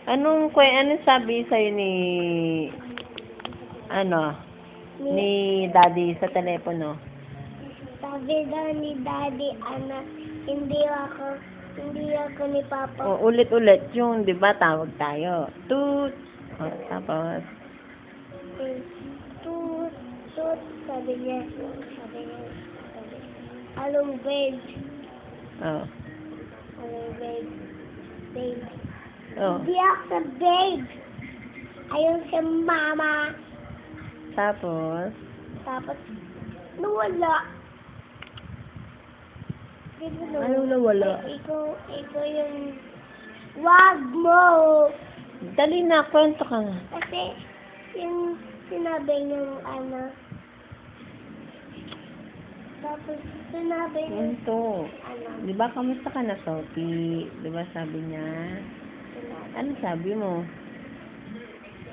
Anong sabi sa'yo ni Daddy sa telepono? Sabi daw ni Daddy, hindi ako ni Papa. O, ulit-ulit yung, di ba, tawag tayo. Toot. O, tapos, Toot, toot, sabi niya, along bed, oh. along bed, babe. Oh. Hindi ako sa babe. Ayun si Mama. Tapos, nawala. Dito nawala. anong nawala? Ikaw yung, wag mo. Dali na, kwento ka nga. Kasi, yung sinabi niyang tapos sinabi niya, Kwento. Di ba, kamusta ka na, Sophie? Di ba, sabi niya? Ano sabi mo?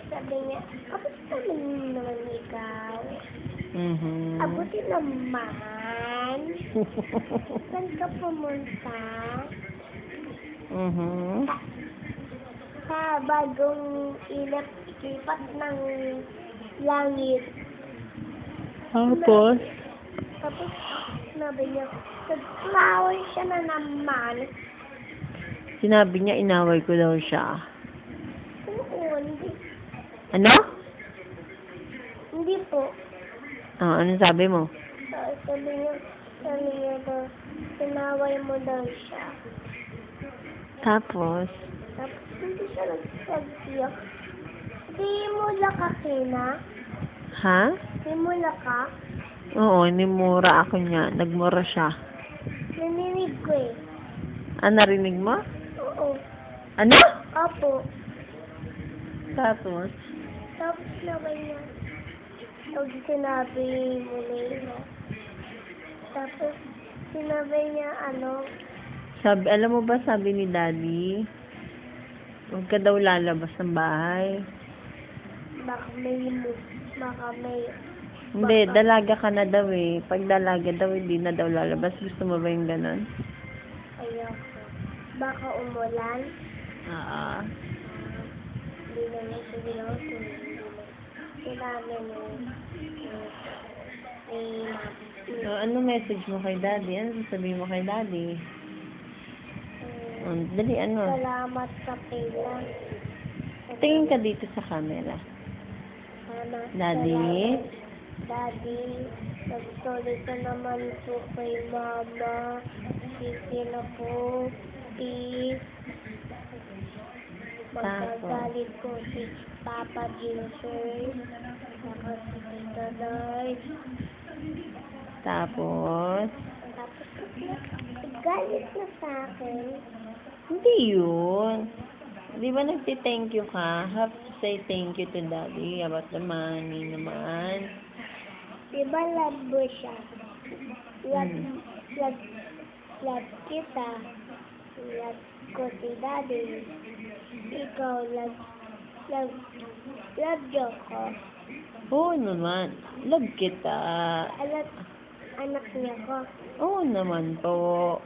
sabi niya, kamusta naman ikaw? Mhm. Abuti naman. Saan ka pumunta? Mhm. Sa bagong lipat ng langit. Tapos, Tapos, sinabi niya, nag-flower siya na naman. sinabi niya, inaway ko daw siya. Oo, hindi. Ano? Hindi po. Ah, ano sabi mo? Sabi niya daw, sinaway mo daw siya. Tapos, Hindi siya nagsiyak. Di mo laka kina? ha? Di mo laka? Oo, inimura ako niya. Nagmura siya. Naninig ko eh. Ah, narinig mo? Oo. Ano? Opo. Tapos, Tapos naman niya. Pag sinabi mo na yun. Tapos sinabi niya alam mo ba, sabi ni Daddy, huwag ka daw lalabas ng bahay. baka may Hindi, dalaga ka na daw eh. Pag dalaga daw, hindi na daw lalabas. Gusto mo ba yung ganon? ayoko. Baka umulan. Hindi naman seryoso. Sinabi So, ano message mo kay Daddy? Ano sasabihin mo kay Daddy? Dali, ano? salamat sa pila. Tingin ka dito sa camera. Daddy? Daddy, nagsorry ka naman po kay Mama. Sige na po. Please. Magagalit ko si Papa Jesus. Saka si Tita Day. Tapos, Galit na sa akin. hindi yun. Di ba nagti-thank you ka? Have to say thank you to Daddy about the money naman. Diba love mo siya? Love kita. Love ko si Daddy. Ikaw, love niyo ko. Oo naman. Love kita. Anak niya ko. Oo naman po.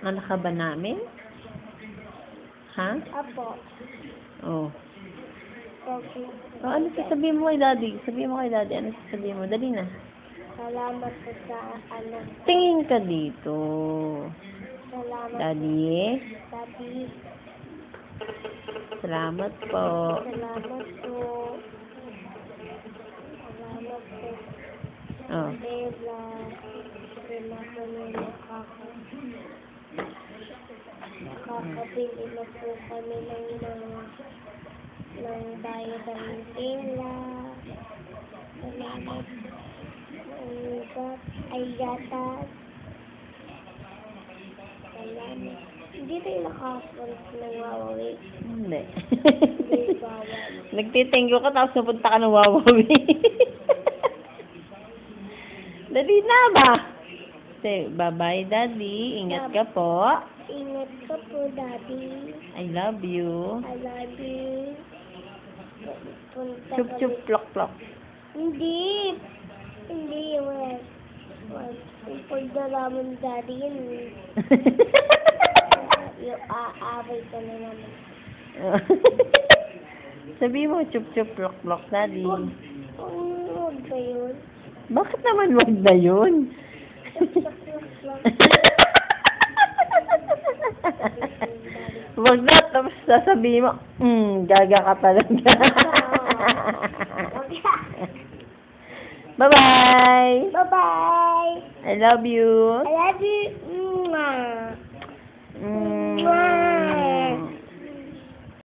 Anak ka ba namin? Ha? Apo. Oh. Okay. Ano sasabihin mo kay Daddy? Sabihin mo kay Daddy. Ano sasabihin mo? Dali na. Salamat po sa anak. Tingin ka dito. Salamat Daddy. Daddy. Salamat po. Salamat po. Salamat po. Oh. Bella. Nakakabili na po kami ng bayad ng tela. Salamat. Ay gatas. Salamat. Hindi tayo nakakasunod ng Wawawi. Hindi. Hindi bawal. Nagtithank you ka tapos napunta ka ng Wawawi. Dali na ba? Say, bye-bye, Daddy. Ingat ka po. Ingat ka po, Daddy. I love you. I love you. Punta Chup-chup, plok-plok. Hindi. Hindi. Wag. Yung pagdala mo, Daddy, yun. yung aaway ka na naman. Sabi mo, chup-chup, plok-plok, daddy. Huwag ba yun? Bakit naman wag na yun? Wag na, tapos sasabihin mo, gaga ka talaga. Bye-bye! Bye-bye! I love you. I love you. Mwah. Mwah.